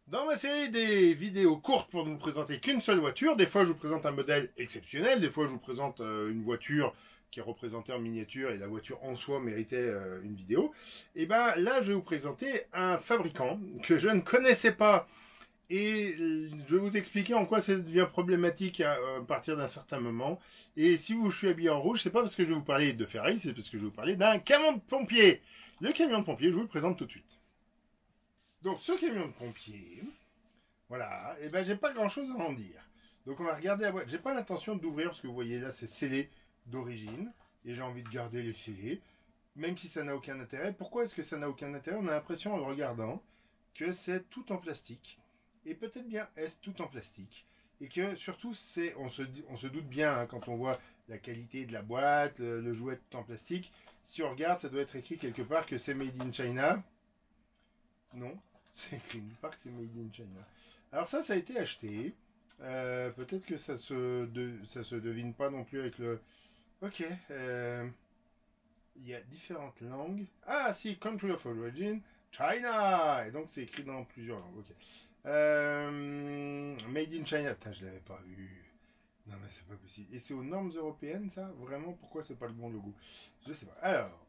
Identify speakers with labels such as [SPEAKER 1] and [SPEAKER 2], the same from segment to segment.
[SPEAKER 1] Dans ma série des vidéos courtes pour ne vous présenter qu'une seule voiture, des fois je vous présente un modèle exceptionnel, des fois je vous présente une voiture qui est représentée en miniature et la voiture en soi méritait une vidéo. Et ben là je vais vous présenter un fabricant que je ne connaissais pas et je vais vous expliquer en quoi ça devient problématique à partir d'un certain moment. Et si je suis habillé en rouge, c'est pas parce que je vais vous parler de Ferrari, c'est parce que je vais vous parler d'un camion de pompier. Le camion de pompier, je vous le présente tout de suite. Donc ce camion de pompier, voilà, et ben j'ai pas grand chose à en dire. Donc on va regarder la boîte. J'ai pas l'intention d'ouvrir parce que vous voyez là c'est scellé d'origine et j'ai envie de garder les scellés, même si ça n'a aucun intérêt. Pourquoi est-ce que ça n'a aucun intérêt? On a l'impression en le regardant que c'est tout en plastique. Et peut-être bien est-ce tout en plastique. Et que surtout on se doute bien hein, quand on voit la qualité de la boîte, le jouet tout en plastique. Si on regarde, ça doit être écrit quelque part que c'est made in China. Non, c'est écrit nulle part que c'est made in China. Alors ça a été acheté. Peut-être que ça se devine pas non plus avec le... Ok. Il y a différentes langues. Ah si, Country of Origin, China. Et donc c'est écrit dans plusieurs langues. Ok. Made in China. Putain, je l'avais pas vu. Non mais c'est pas possible. Et c'est aux normes européennes ça? Vraiment? Pourquoi c'est pas le bon logo? Je sais pas. Alors,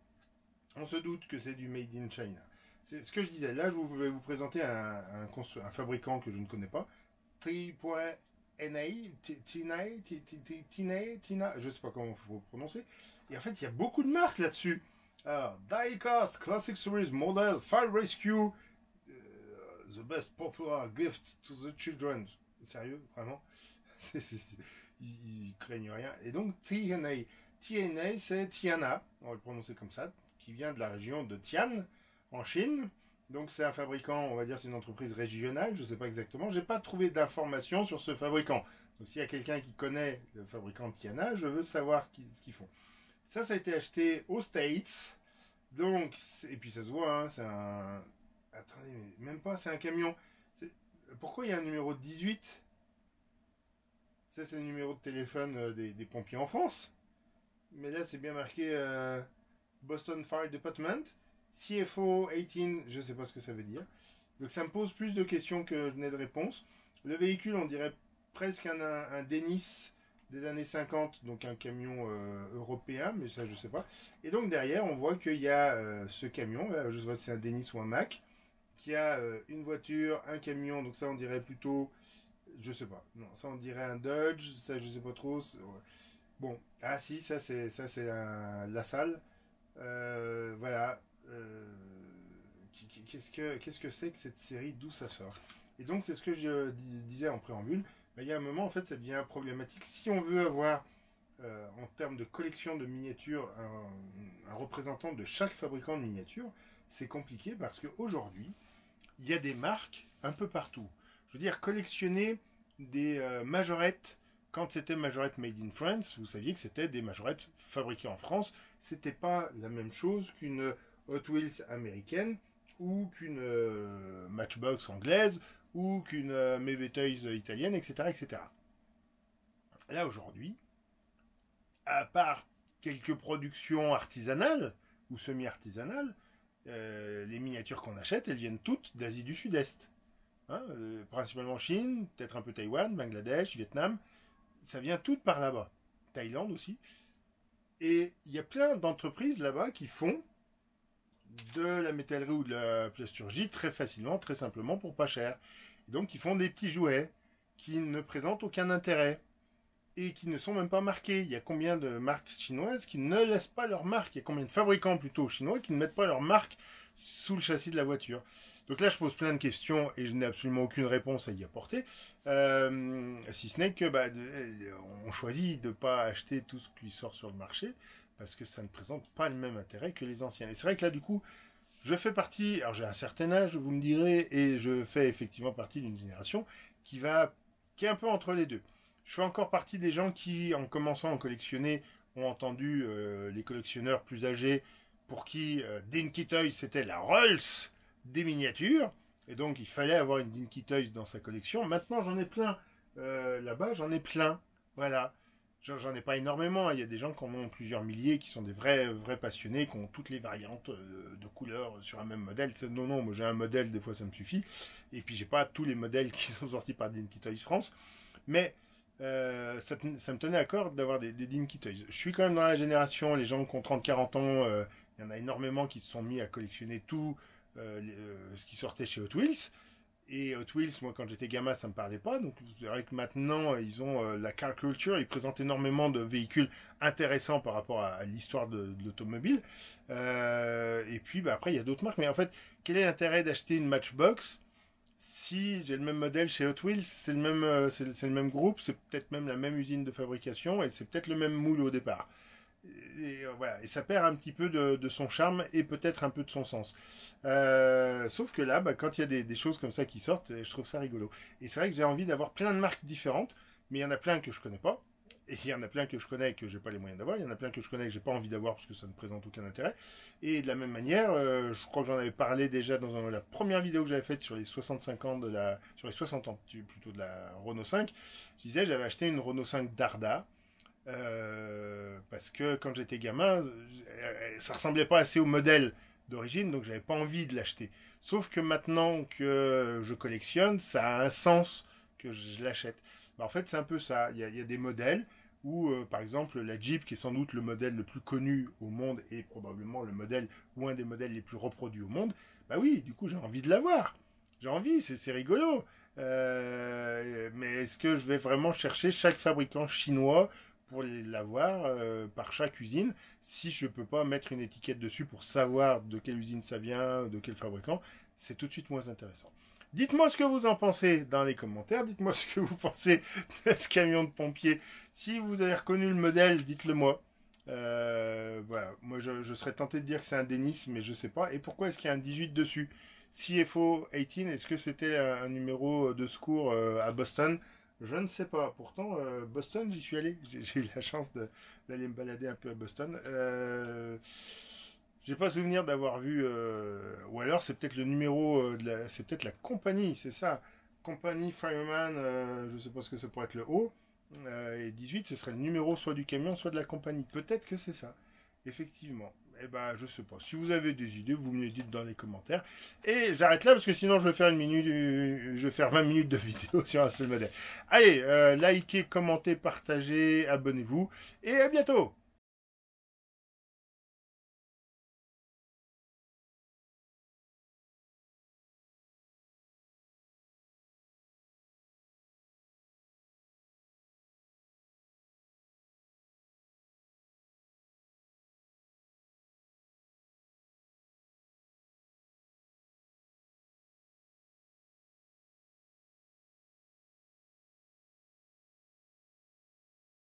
[SPEAKER 1] on se doute que c'est du Made in China. C'est ce que je disais. Là, je vais vous présenter un fabricant que je ne connais pas. Tina, je ne sais pas comment il faut prononcer. Et en fait, il y a beaucoup de marques là-dessus. Alors, Diecast Classic Series Model Fire Rescue, the best popular gift to the children. Sérieux, vraiment? Ils craignent rien. Et donc, TNA. TNA, c'est Tiana, on va le prononcer comme ça, qui vient de la région de Tian, en Chine. Donc c'est un fabricant, on va dire c'est une entreprise régionale, je ne sais pas exactement. J'ai pas trouvé d'informations sur ce fabricant. Donc s'il y a quelqu'un qui connaît le fabricant de Tiana, je veux savoir ce qu'ils font. Ça a été acheté aux States. Donc, et puis ça se voit, hein, c'est un... Attendez, mais même pas, c'est un camion. Pourquoi il y a un numéro 18? Ça c'est le numéro de téléphone des pompiers en France. Mais là c'est bien marqué Boston Fire Department. CFO 18, je ne sais pas ce que ça veut dire. Donc ça me pose plus de questions que je n'ai de réponses. Le véhicule, on dirait presque un Dennis des années 50, donc un camion européen, mais ça je ne sais pas. Et donc derrière, on voit qu'il y a ce camion, je ne sais pas si c'est un Dennis ou un Mack, qui a une voiture, un camion, donc ça on dirait plutôt, je ne sais pas, non, ça on dirait un Dodge, ça je ne sais pas trop. Ouais. Bon, ah si, ça c'est la salle. Voilà. Qu'est-ce que c'est que cette série, d'où ça sort? Et donc c'est ce que je disais en préambule. Il y a un moment en fait ça devient problématique si on veut avoir en termes de collection de miniatures un représentant de chaque fabricant de miniatures. C'est compliqué parce qu'aujourd'hui il y a des marques un peu partout. Je veux dire collectionner des majorettes. Quand c'était majorette made in France, vous saviez que c'était des majorettes fabriquées en France. C'était pas la même chose qu'une Hot Wheels américaine ou qu'une Matchbox anglaise ou qu'une Maybe Toys italienne, etc., etc. Là aujourd'hui, à part quelques productions artisanales ou semi-artisanales, les miniatures qu'on achète, elles viennent toutes d'Asie du Sud-Est. Hein, principalement Chine, peut-être un peu Taïwan, Bangladesh, Vietnam. Ça vient tout par là-bas. Thaïlande aussi. Et il y a plein d'entreprises là-bas qui font de la métallerie ou de la plasturgie très facilement, très simplement, pour pas cher. Et donc, ils font des petits jouets qui ne présentent aucun intérêt et qui ne sont même pas marqués. Il y a combien de marques chinoises qui ne laissent pas leur marque? Il y a combien de fabricants plutôt chinois qui ne mettent pas leur marque sous le châssis de la voiture? Donc là, je pose plein de questions et je n'ai absolument aucune réponse à y apporter. Si ce n'est que on choisit de ne pas acheter tout ce qui sort sur le marché parce que ça ne présente pas le même intérêt que les anciens. Et c'est vrai que là, du coup, je fais partie, alors j'ai un certain âge, vous me direz, et je fais effectivement partie d'une génération qui est un peu entre les deux. Je fais encore partie des gens qui, en commençant à collectionner, ont entendu les collectionneurs plus âgés pour qui Dinky Toys c'était la Rolls des miniatures, et donc il fallait avoir une Dinky Toys dans sa collection. Maintenant j'en ai plein, là-bas j'en ai plein, voilà. J'en ai pas énormément, hein. Il y a des gens qui en ont plusieurs milliers, qui sont des vrais passionnés, qui ont toutes les variantes de couleurs sur un même modèle. Non, non, moi j'ai un modèle, des fois ça me suffit. Et puis j'ai pas tous les modèles qui sont sortis par Dinky Toys France. Mais ça me tenait à cœur d'avoir des Dinky Toys. Je suis quand même dans la génération, les gens qui ont 30-40 ans, il y en a énormément qui se sont mis à collectionner tout ce qui sortait chez Hot Wheels. Et Hot Wheels, moi quand j'étais gamin, ça me parlait pas. Donc c'est vrai que maintenant, ils ont la car culture, ils présentent énormément de véhicules intéressants par rapport à l'histoire de l'automobile. Et puis après, il y a d'autres marques. Mais en fait, quel est l'intérêt d'acheter une Matchbox si j'ai le même modèle chez Hot Wheels, c'est le même groupe, c'est peut-être même la même usine de fabrication et c'est peut-être le même moule au départ. Voilà, et ça perd un petit peu de son charme et peut-être un peu de son sens. Sauf que là, quand il y a des choses comme ça qui sortent, je trouve ça rigolo. Et c'est vrai que j'ai envie d'avoir plein de marques différentes, mais il y en a plein que je connais pas. Et il y en a plein que je connais et que j'ai pas les moyens d'avoir. Il y en a plein que je connais et que j'ai pas envie d'avoir parce que ça ne présente aucun intérêt. Et de la même manière, je crois que j'en avais parlé déjà dans la première vidéo que j'avais faite sur les 65 ans sur les 60 ans plutôt de la Renault 5. Je disais, j'avais acheté une Renault 5 Darda. Parce que quand j'étais gamin, ça ressemblait pas assez au modèle d'origine, donc j'avais pas envie de l'acheter. Sauf que maintenant que je collectionne, ça a un sens que je l'achète. En fait, c'est un peu ça. Il y a des modèles où, par exemple, la Jeep, qui est sans doute le modèle le plus connu au monde et probablement le modèle ou un des modèles les plus reproduits au monde, bah oui, du coup, j'ai envie de l'avoir. J'ai envie, c'est rigolo. Mais est-ce que je vais vraiment chercher chaque fabricant chinois pour l'avoir par chaque usine si je ne peux pas mettre une étiquette dessus pour savoir de quelle usine ça vient, de quel fabricant? C'est tout de suite moins intéressant. Dites-moi ce que vous en pensez dans les commentaires. Dites-moi ce que vous pensez de ce camion de pompier. Si vous avez reconnu le modèle, dites-le moi. Voilà. Moi, je serais tenté de dire que c'est un Dennis, mais je sais pas. Et pourquoi est-ce qu'il y a un 18 dessus? CFO 18, est-ce que c'était un numéro de secours à Boston? Je ne sais pas. Pourtant, Boston, j'y suis allé. J'ai eu la chance d'aller me balader un peu à Boston. J'ai pas souvenir d'avoir vu, ou alors c'est peut-être le numéro c'est peut-être la compagnie, c'est ça, compagnie Fireman, je sais pas ce que ça pourrait être le haut, et 18 ce serait le numéro soit du camion soit de la compagnie, peut-être que c'est ça, effectivement. Eh ben je sais pas, si vous avez des idées vous me les dites dans les commentaires, et j'arrête là parce que sinon je vais faire une minute, je vais faire 20 minutes de vidéo sur un seul modèle. Allez, likez, commentez, partagez, abonnez-vous, et à bientôt.